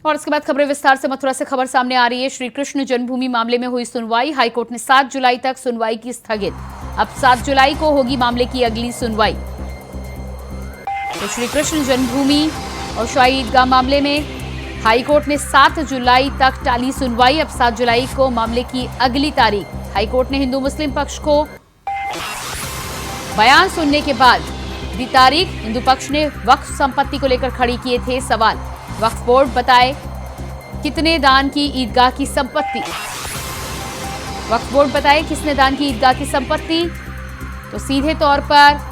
और इसके बाद खबरें विस्तार से। मथुरा से खबर सामने आ रही है। श्री कृष्ण जन्मभूमि मामले में हुई सुनवाई। हाईकोर्ट ने 7 जुलाई तक सुनवाई की स्थगित। अब 7 जुलाई को होगी मामले की अगली सुनवाई। तो श्री कृष्ण जन्मभूमि और शाही ईदगाह मामले में हाईकोर्ट ने 7 जुलाई तक टाली सुनवाई। अब 7 जुलाई को मामले की अगली तारीख। हाईकोर्ट ने हिंदू मुस्लिम पक्ष को बयान सुनने के बाद दी तारीख। हिंदू पक्ष ने वक्फ संपत्ति को लेकर खड़ी किए थे सवाल। वक्फ बोर्ड बताए कितने दान की ईदगाह की संपत्ति। वक्फ बोर्ड बताए किसने दान की ईदगाह की संपत्ति। तो सीधे तौर पर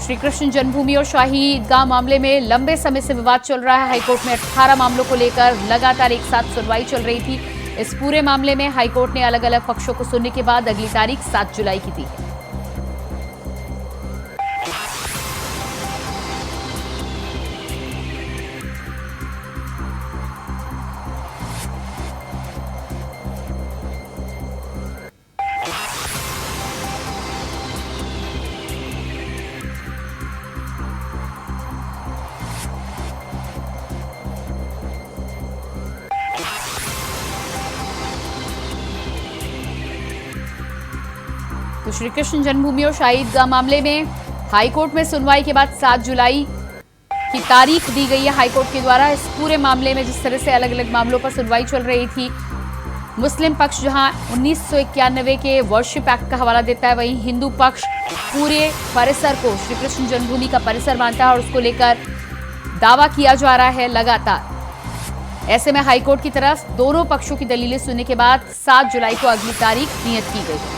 श्री कृष्ण जन्मभूमि और शाही ईदगाह मामले में लंबे समय से विवाद चल रहा है। हाईकोर्ट में 18 मामलों को लेकर लगातार एक साथ सुनवाई चल रही थी। इस पूरे मामले में हाईकोर्ट ने अलग अलग पक्षों को सुनने के बाद अगली तारीख 7 जुलाई की दी है। तो श्री कृष्ण जन्मभूमि और शाही ईदगाह मामले में हाईकोर्ट में सुनवाई के बाद 7 जुलाई की तारीख दी गई है हाईकोर्ट के द्वारा। इस पूरे मामले में जिस तरह से अलग अलग मामलों पर सुनवाई चल रही थी, मुस्लिम पक्ष जहां 1991 के वर्शिप एक्ट का हवाला देता है, वहीं हिंदू पक्ष पूरे परिसर को श्री कृष्ण जन्मभूमि का परिसर मानता है और उसको लेकर दावा किया जा रहा है लगातार। ऐसे में हाईकोर्ट की तरफ दोनों पक्षों की दलीलें सुनने के बाद 7 जुलाई को अगली तारीख नियत की गई है।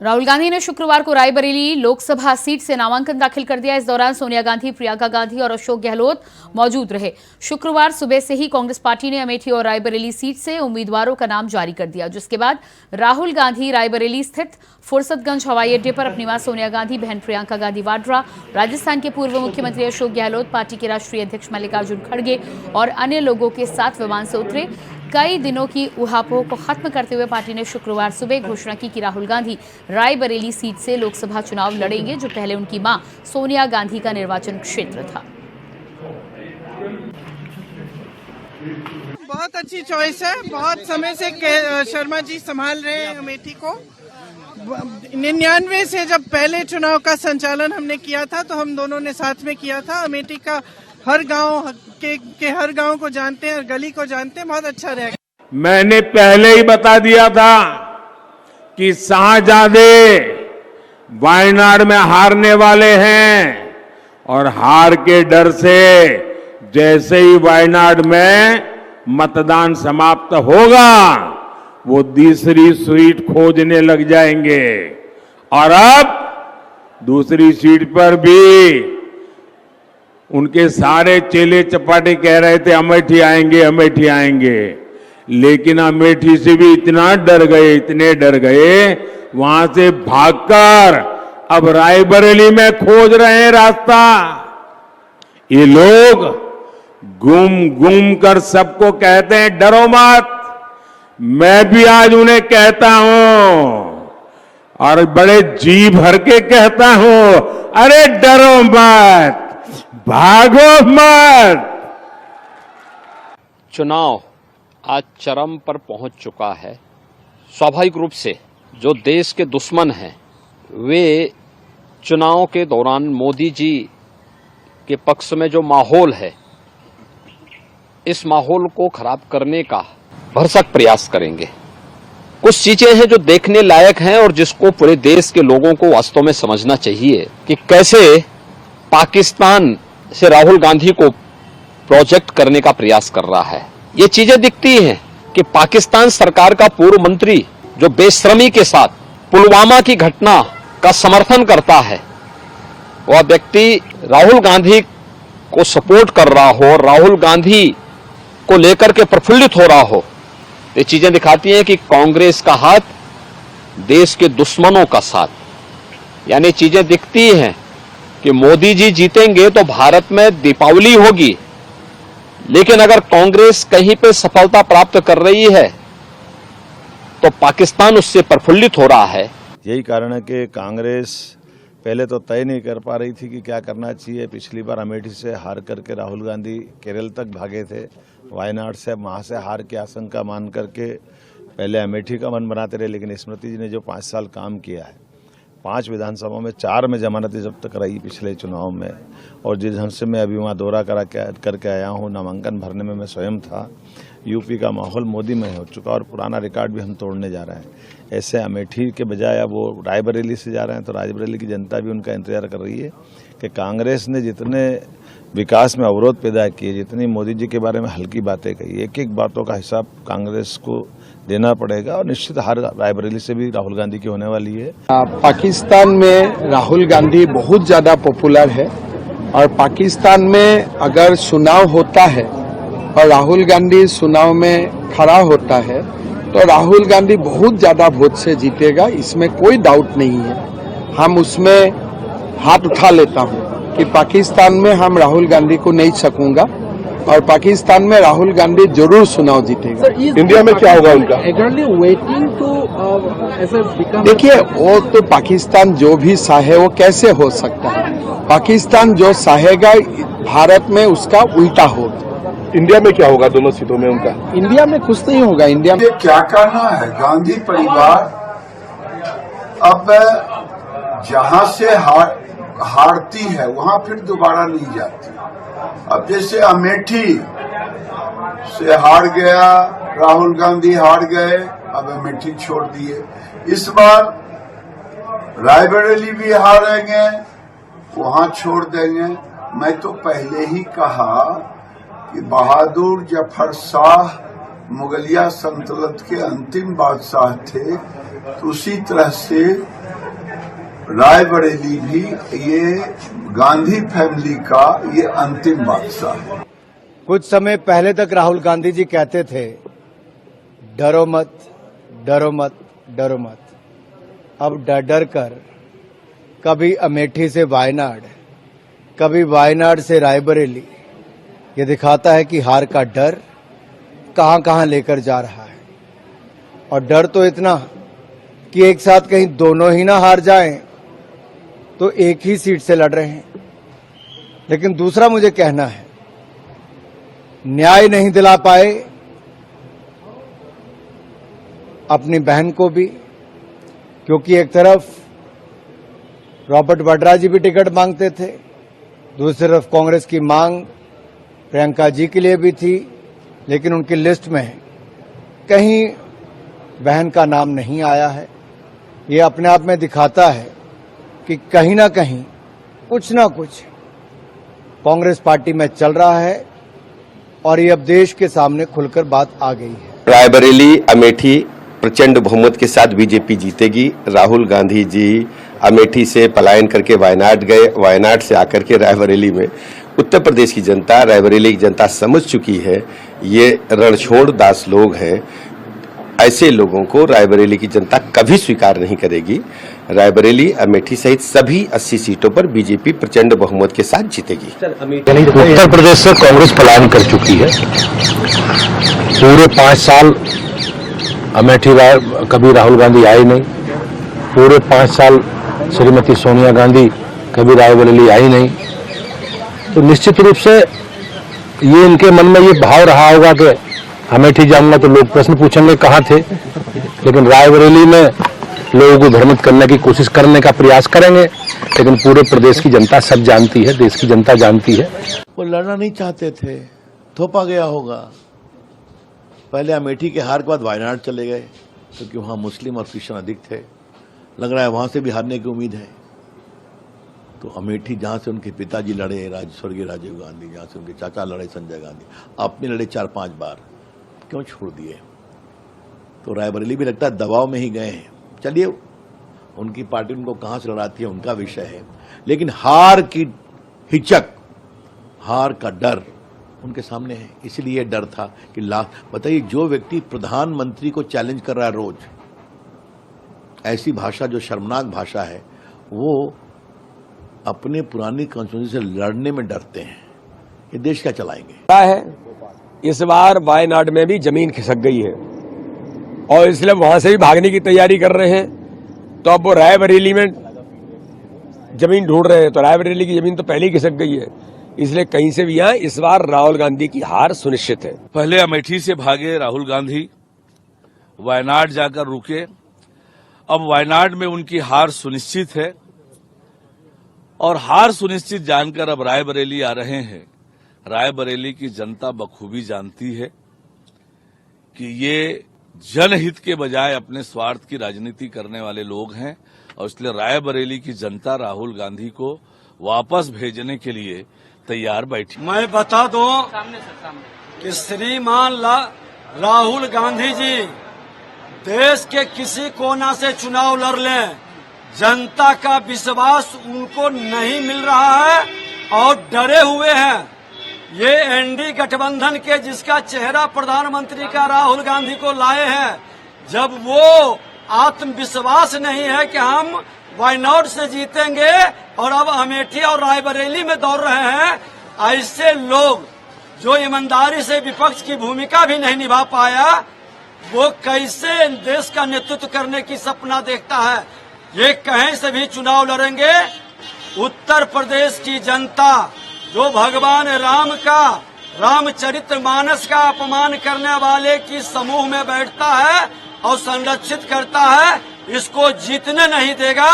राहुल गांधी ने शुक्रवार को रायबरेली लोकसभा सीट से नामांकन दाखिल कर दिया। इस दौरान सोनिया गांधी, प्रियंका गांधी और अशोक गहलोत मौजूद रहे। शुक्रवार सुबह से ही कांग्रेस पार्टी ने अमेठी और रायबरेली सीट से उम्मीदवारों का नाम जारी कर दिया, जिसके बाद राहुल गांधी रायबरेली स्थित फुर्सतगंज हवाई अड्डे पर अपनी मां सोनिया गांधी, बहन प्रियंका गांधी वाड्रा, राजस्थान के पूर्व मुख्यमंत्री अशोक गहलोत, पार्टी के राष्ट्रीय अध्यक्ष मल्लिकार्जुन खड़गे और अन्य लोगों के साथ विमान से उतरे। कई दिनों की उहापोह को खत्म करते हुए पार्टी ने शुक्रवार सुबह घोषणा की कि राहुल गांधी रायबरेली सीट से लोकसभा चुनाव लड़ेंगे, जो पहले उनकी मां सोनिया गांधी का निर्वाचन क्षेत्र था। बहुत अच्छी चॉइस है। बहुत समय से शर्मा जी संभाल रहे हैं अमेठी को। 99 से जब पहले चुनाव का संचालन हमने किया था तो हम दोनों ने साथ में किया था। अमेठी का हर गांव के हर गांव को जानते हैं, हर गली को जानते हैं। बहुत अच्छा रहेगा। मैंने पहले ही बता दिया था कि शाहजादे वायनाड में हारने वाले हैं और हार के डर से जैसे ही वायनाड में मतदान समाप्त होगा वो दूसरी सीट खोजने लग जाएंगे। और अब दूसरी सीट पर भी उनके सारे चेले चपाटे कह रहे थे अमेठी आएंगे, अमेठी आएंगे, लेकिन अमेठी से भी इतना डर गए, इतने डर गए, वहां से भागकर अब रायबरेली में खोज रहे हैं रास्ता। ये लोग घूम घूम कर सबको कहते हैं डरो मत। मैं भी आज उन्हें कहता हूं और बड़े जी भर के कहता हूं, अरे डरो मत, भागो मत। चुनाव आज चरम पर पहुंच चुका है। स्वाभाविक रूप से जो देश के दुश्मन हैं वे चुनाव के दौरान मोदी जी के पक्ष में जो माहौल है, इस माहौल को खराब करने का भरसक प्रयास करेंगे। कुछ चीजें हैं जो देखने लायक हैं और जिसको पूरे देश के लोगों को वास्तव में समझना चाहिए कि कैसे पाकिस्तान से राहुल गांधी को प्रोजेक्ट करने का प्रयास कर रहा है। ये चीजें दिखती हैं कि पाकिस्तान सरकार का पूर्व मंत्री जो बेशर्मी के साथ पुलवामा की घटना का समर्थन करता है, वह व्यक्ति राहुल गांधी को सपोर्ट कर रहा हो, राहुल गांधी को लेकर के प्रफुल्लित हो रहा हो। ये चीजें दिखाती हैं कि कांग्रेस का हाथ देश के दुश्मनों का साथ। यानी चीजें दिखती हैं कि मोदी जी जीतेंगे तो भारत में दीपावली होगी, लेकिन अगर कांग्रेस कहीं पे सफलता प्राप्त कर रही है तो पाकिस्तान उससे प्रफुल्लित हो रहा है। यही कारण है कि कांग्रेस पहले तो तय नहीं कर पा रही थी कि क्या करना चाहिए। पिछली बार अमेठी से हार करके राहुल गांधी केरल तक भागे थे। वायनाड से वहाँ से हार की आशंका मान करके पहले अमेठी का मन बनाते रहे, लेकिन स्मृति जी ने जो 5 साल काम किया है, 5 विधानसभा में 4 में जमानतें जब तक रही पिछले चुनाव में, और जिस ढंग से मैं अभी वहाँ दौरा करके आया हूँ, नामांकन भरने में मैं स्वयं था। यूपी का माहौल मोदी में हो चुका और पुराना रिकॉर्ड भी हम तोड़ने जा रहे हैं। ऐसे अमेठी के बजाय अब वो रायबरेली से जा रहे हैं, तो रायबरेली की जनता भी उनका इंतजार कर रही है कि कांग्रेस ने जितने विकास में अवरोध पैदा किए, जितनी मोदी जी के बारे में हल्की बातें कही, एक एक बातों का हिसाब कांग्रेस को देना पड़ेगा और निश्चित हार रायबरेली से भी राहुल गांधी की होने वाली है। पाकिस्तान में राहुल गांधी बहुत ज्यादा पॉपुलर है और पाकिस्तान में अगर चुनाव होता है और राहुल गांधी चुनाव में खड़ा होता है तो राहुल गांधी बहुत ज्यादा वोट से जीतेगा, इसमें कोई डाउट नहीं है। हम उसमें हाथ उठा लेता हूं कि पाकिस्तान में हम राहुल गांधी को नहीं सकूंगा और पाकिस्तान में राहुल गांधी जरूर चुनाव जीतेगा। इंडिया में क्या होगा उनका? देखिए, वो तो पाकिस्तान जो भी चाहे वो कैसे हो सकता है। पाकिस्तान जो चाहेगा भारत में उसका उल्टा हो। इंडिया में क्या होगा दोनों सीटों में उनका? इंडिया में कुछ नहीं होगा। इंडिया में क्या करना है, गांधी परिवार अब जहां से हारती है वहां फिर दोबारा नहीं जाती। अब जैसे अमेठी से हार गया राहुल गांधी, हार गए, अब अमेठी छोड़ दिए। इस बार रायबरेली भी हारेंगे, वहां छोड़ देंगे। मैं तो पहले ही कहा कि बहादुर जफर शाह मुगलिया सल्तनत के अंतिम बादशाह थे, तो उसी तरह से रायबरेली भी ये गांधी फैमिली का ये अंतिम बादशाह है। कुछ समय पहले तक राहुल गांधी जी कहते थे डरो मत, डरो मत, डरो मत। अब डर डर कर कभी अमेठी से वायनाड, कभी वायनाड से रायबरेली, ये दिखाता है कि हार का डर कहां कहां लेकर जा रहा है। और डर तो इतना कि एक साथ कहीं दोनों ही ना हार जाएं, तो एक ही सीट से लड़ रहे हैं। लेकिन दूसरा मुझे कहना है, न्याय नहीं दिला पाए अपनी बहन को भी, क्योंकि एक तरफ रॉबर्ट वाड्रा जी भी टिकट मांगते थे, दूसरी तरफ कांग्रेस की मांग प्रियंका जी के लिए भी थी, लेकिन उनकी लिस्ट में कहीं बहन का नाम नहीं आया है। ये अपने आप में दिखाता है कि कहीं ना कहीं कुछ ना कुछ कांग्रेस पार्टी में चल रहा है और ये अब देश के सामने खुलकर बात आ गई है। रायबरेली अमेठी प्रचंड बहुमत के साथ बीजेपी जीतेगी। राहुल गांधी जी अमेठी से पलायन करके वायनाड गए, वायनाड से आकर के रायबरेली में उत्तर प्रदेश की जनता, रायबरेली की जनता समझ चुकी है ये रणछोड़ दास लोग हैं। ऐसे लोगों को रायबरेली की जनता कभी स्वीकार नहीं करेगी। रायबरेली, अमेठी सहित सभी 80 सीटों पर बीजेपी प्रचंड बहुमत के साथ जीतेगी। उत्तर प्रदेश से कांग्रेस पलायन कर चुकी है। पूरे 5 साल अमेठी कभी राहुल गांधी आए नहीं, पूरे 5 साल श्रीमती सोनिया गांधी कभी रायबरेली आई नहीं। तो निश्चित रूप से ये इनके मन में ये भाव रहा होगा कि अमेठी जाऊंगा तो लोग प्रश्न पूछेंगे कहाँ थे, लेकिन रायबरेली में लोगों को भ्रमित करने की कोशिश करने का प्रयास करेंगे। लेकिन पूरे प्रदेश की जनता सब जानती है, देश की जनता जानती है। वो लड़ना नहीं चाहते थे, थोपा गया होगा। पहले अमेठी के हार के बाद वायनाड चले गए क्योंकि वहां मुस्लिम और क्रिश्चियन अधिक थे। लग रहा है वहां से भी हारने की उम्मीद है। तो अमेठी जहां से उनके पिताजी लड़े, स्वर्गीय राजीव गांधी, जहां से उनके चाचा लड़े संजय गांधी, आपने लड़े 4-5 बार, क्यों छोड़ दिए? तो रायबरेली भी लगता है दबाव में ही गए हैं। चलिए, उनकी पार्टी उनको कहां से लड़ाती है उनका विषय है, लेकिन हार की हिचक, हार का डर उनके सामने है। इसलिए डर था कि बताइए, जो व्यक्ति प्रधानमंत्री को चैलेंज कर रहा है रोज, ऐसी भाषा जो शर्मनाक भाषा है, वो अपने पुरानी कॉन्स्टिट्यूंसी से लड़ने में डरते हैं। ये देश क्या चलाएंगे? है इस बार वायनाड में भी जमीन खिसक गई है और इसलिए वहां से भी भागने की तैयारी कर रहे हैं। तो अब वो रायबरेली में जमीन ढूंढ रहे हैं, तो रायबरेली की जमीन तो पहले ही खिसक गई है, इसलिए कहीं से भी यहाँ इस बार राहुल गांधी की हार सुनिश्चित है। पहले अमेठी से भागे राहुल गांधी, वायनाड जाकर रुके, अब वायनाड में उनकी हार सुनिश्चित है और हार सुनिश्चित जानकर अब रायबरेली आ रहे हैं। रायबरेली की जनता बखूबी जानती है कि ये जनहित के बजाय अपने स्वार्थ की राजनीति करने वाले लोग हैं और इसलिए रायबरेली की जनता राहुल गांधी को वापस भेजने के लिए तैयार बैठी। मैं बता दूं कि श्रीमान राहुल गांधी जी देश के किसी कोना से चुनाव लड़ लें, जनता का विश्वास उनको नहीं मिल रहा है और डरे हुए हैं। ये एनडी गठबंधन के जिसका चेहरा प्रधानमंत्री का राहुल गांधी को लाए हैं, जब वो आत्मविश्वास नहीं है कि हम वायनाड से जीतेंगे और अब अमेठी और रायबरेली में दौड़ रहे हैं, ऐसे लोग जो ईमानदारी से विपक्ष की भूमिका भी नहीं निभा पाया, वो कैसे देश का नेतृत्व करने की सपना देखता है। ये कहीं से भी चुनाव लड़ेंगे। उत्तर प्रदेश की जनता जो भगवान राम का रामचरितमानस का अपमान करने वाले की समूह में बैठता है और संरक्षित करता है, इसको जीतने नहीं देगा।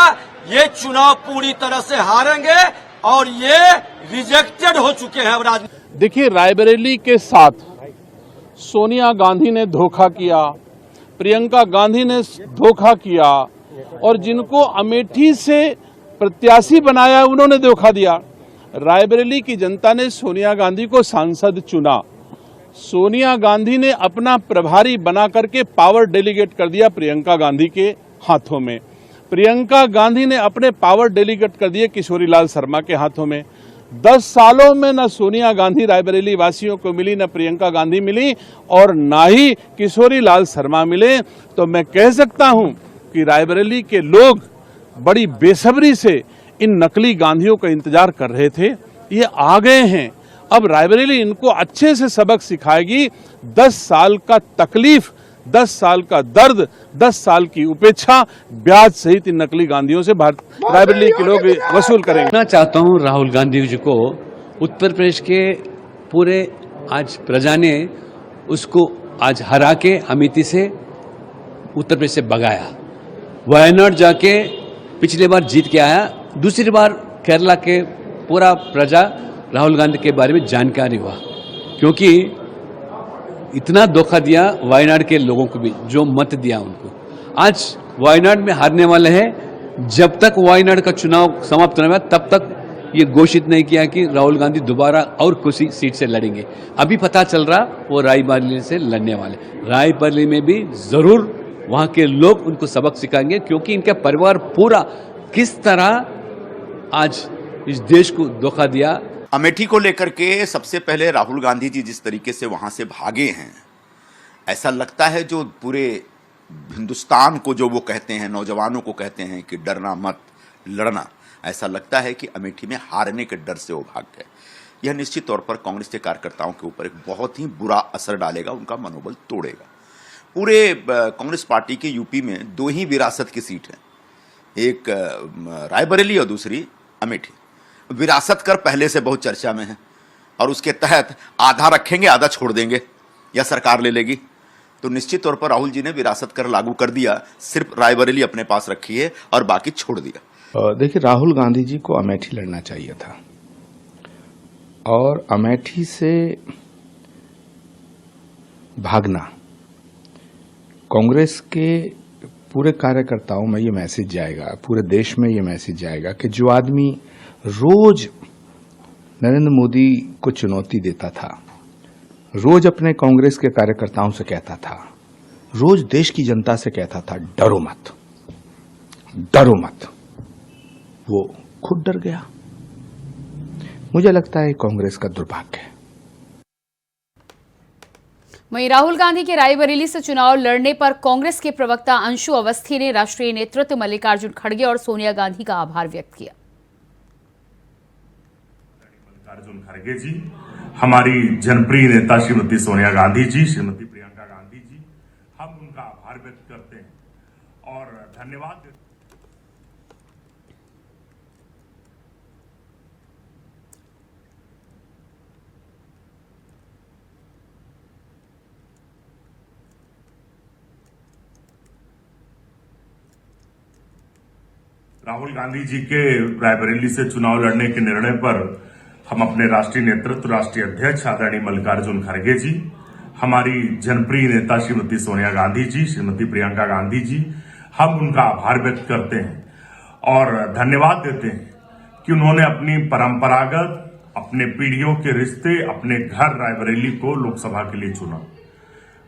ये चुनाव पूरी तरह से हारेंगे और ये रिजेक्टेड हो चुके हैं। राजनीति देखिए, रायबरेली के साथ सोनिया गांधी ने धोखा किया, प्रियंका गांधी ने धोखा किया और जिनको अमेठी से प्रत्याशी बनाया उन्होंने धोखा दिया। रायबरेली की जनता ने सोनिया गांधी को सांसद चुना, सोनिया गांधी ने अपना प्रभारी बना करके पावर डेलीगेट कर दिया प्रियंका गांधी के हाथों में। प्रियंका गांधी ने अपने पावर डेलीगेट कर दिए किशोरीलाल शर्मा के हाथों में। 10 सालों में न सोनिया गांधी रायबरेली वासियों को मिली, न प्रियंका गांधी मिली और न ही किशोरीलाल शर्मा मिले। तो मैं कह सकता हूं कि रायबरेली के लोग बड़ी बेसब्री से इन नकली गांधियों का इंतजार कर रहे थे, ये आ गए हैं। अब रायबरेली इनको अच्छे से सबक सिखाएगी। 10 साल का तकलीफ, 10 साल का दर्द, 10 साल की उपेक्षा ब्याज सहित इन नकली गांधियों से रायबरेली के लोग वसूल करेंगे। मैं चाहता हूं राहुल गांधी जी को उत्तर प्रदेश के पूरे आज प्रजा ने उसको आज हरा के अमेठी से उत्तर प्रदेश से भगाया, वायनाड जाके पिछले बार जीत के आया, दूसरी बार केरला के पूरा प्रजा राहुल गांधी के बारे में जानकारी हुआ, क्योंकि इतना धोखा दिया वायनाड के लोगों को भी, जो मत दिया उनको। आज वायनाड में हारने वाले हैं। जब तक वायनाड का चुनाव समाप्त नहीं हुआ तब तक ये घोषित नहीं किया कि राहुल गांधी दोबारा और किसी सीट से लड़ेंगे। अभी पता चल रहा वो रायबरेली से लड़ने वाले। रायबरेली में भी जरूर वहां के लोग उनको सबक सिखाएंगे, क्योंकि इनका परिवार पूरा किस तरह आज इस देश को धोखा दिया। अमेठी को लेकर के सबसे पहले राहुल गांधी जी जिस तरीके से वहां से भागे हैं, ऐसा लगता है जो पूरे हिंदुस्तान को जो वो कहते हैं, नौजवानों को कहते हैं कि डरना मत, लड़ना, ऐसा लगता है कि अमेठी में हारने के डर से वो भाग गए। यह निश्चित तौर पर कांग्रेस के कार्यकर्ताओं के ऊपर एक बहुत ही बुरा असर डालेगा, उनका मनोबल तोड़ेगा। पूरे कांग्रेस पार्टी के यूपी में 2 ही विरासत की सीट है, एक रायबरेली और दूसरी अमेठी। विरासत कर पहले से बहुत चर्चा में है और उसके तहत आधा रखेंगे आधा छोड़ देंगे या सरकार ले लेगी। तो निश्चित तौर पर राहुल जी ने विरासत कर लागू कर दिया, सिर्फ रायबरेली अपने पास रखी है और बाकी छोड़ दिया। देखिए, राहुल गांधी जी को अमेठी लड़ना चाहिए था और अमेठी से भागना कांग्रेस के पूरे कार्यकर्ताओं में ये मैसेज जाएगा, पूरे देश में ये मैसेज जाएगा कि जो आदमी रोज नरेंद्र मोदी को चुनौती देता था, रोज अपने कांग्रेस के कार्यकर्ताओं से कहता था, रोज देश की जनता से कहता था डरो मत, डरो मत, वो खुद डर गया। मुझे लगता है कांग्रेस का दुर्भाग्य है। वहीं राहुल गांधी के रायबरेली से चुनाव लड़ने पर कांग्रेस के प्रवक्ता अंशु अवस्थी ने राष्ट्रीय नेतृत्व मल्लिकार्जुन खड़गे और सोनिया गांधी का आभार व्यक्त किया। मल्लिकार्जुन खड़गे जी, हमारी जनप्रिय नेता श्रीमती सोनिया गांधी जी, श्रीमती प्रियंका गांधी जी, हम उनका आभार व्यक्त करते हैं और धन्यवाद देते हैं। राहुल गांधी जी के रायबरेली से चुनाव लड़ने के निर्णय पर हम अपने राष्ट्रीय नेतृत्व, राष्ट्रीय अध्यक्ष आदरणीय मल्लिकार्जुन खड़गे जी, हमारी जनप्रिय नेता श्रीमती सोनिया गांधी जी, श्रीमती प्रियंका गांधी जी, हम उनका आभार व्यक्त करते हैं और धन्यवाद देते हैं कि उन्होंने अपनी परंपरागत, अपने पीढ़ियों के रिश्ते, अपने घर रायबरेली को लोकसभा के लिए चुना।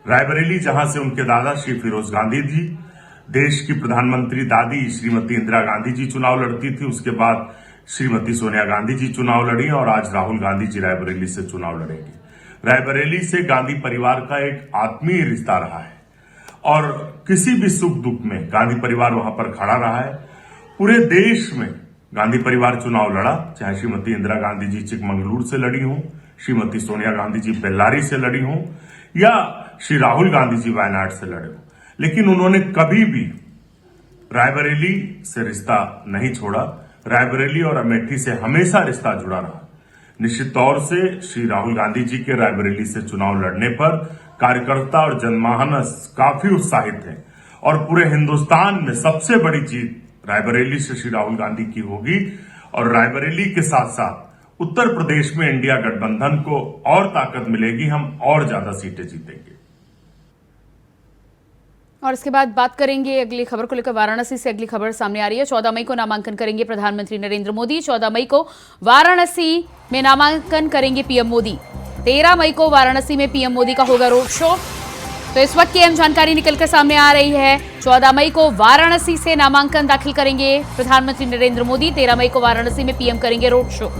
रायबरेली जहां से उनके दादा श्री फिरोज गांधी जी, देश की प्रधानमंत्री दादी श्रीमती इंदिरा गांधी जी चुनाव लड़ती थी, उसके बाद श्रीमती सोनिया गांधी जी चुनाव लड़ी और आज राहुल गांधी जी रायबरेली से चुनाव लड़ेंगे। रायबरेली से गांधी परिवार का एक आत्मीय रिश्ता रहा है और किसी भी सुख दुख में गांधी परिवार वहां पर खड़ा रहा है। पूरे देश में गांधी परिवार चुनाव लड़ा, चाहे श्रीमती इंदिरा गांधी जी चिकमंगलुरु से लड़ी हों, श्रीमती सोनिया गांधी जी बेल्लारी से लड़ी हों या श्री राहुल गांधी जी वायनाड से लड़े हों, लेकिन उन्होंने कभी भी रायबरेली से रिश्ता नहीं छोड़ा। रायबरेली और अमेठी से हमेशा रिश्ता जुड़ा रहा। निश्चित तौर से श्री राहुल गांधी जी के रायबरेली से चुनाव लड़ने पर कार्यकर्ता और जनमानस काफी उत्साहित है और पूरे हिंदुस्तान में सबसे बड़ी जीत रायबरेली से श्री राहुल गांधी की होगी और रायबरेली के साथ साथ उत्तर प्रदेश में इंडिया गठबंधन को और ताकत मिलेगी, हम और ज्यादा सीटें जीतेंगे। और इसके बाद बात करेंगे अगली खबर को लेकर। वाराणसी से अगली खबर सामने आ रही है। 14 मई को नामांकन करेंगे प्रधानमंत्री नरेंद्र मोदी। 14 मई को वाराणसी में नामांकन करेंगे पीएम मोदी। 13 मई को वाराणसी में पीएम मोदी का होगा रोड शो। तो इस वक्त की अहम जानकारी निकलकर सामने आ रही है। 14 मई को वाराणसी से नामांकन दाखिल करेंगे प्रधानमंत्री नरेंद्र मोदी। 13 मई को वाराणसी में पीएम करेंगे रोड शो।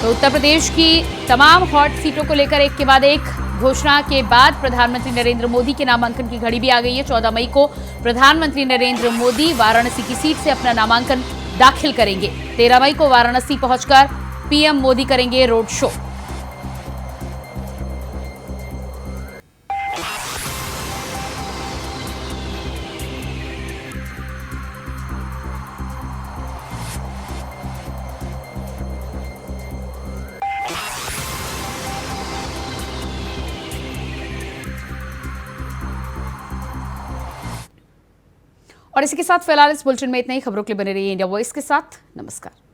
तो उत्तर प्रदेश की तमाम हॉट सीटों को लेकर एक के बाद एक घोषणा के बाद प्रधानमंत्री नरेंद्र मोदी के नामांकन की घड़ी भी आ गई है। 14 मई को प्रधानमंत्री नरेंद्र मोदी वाराणसी की सीट से अपना नामांकन दाखिल करेंगे। 13 मई को वाराणसी पहुंचकर पीएम मोदी करेंगे रोड शो। और इसी के साथ फिलहाल इस बुलेटिन में इतना ही। खबरों के लिए बने रहिए इंडिया वॉइस के साथ। नमस्कार।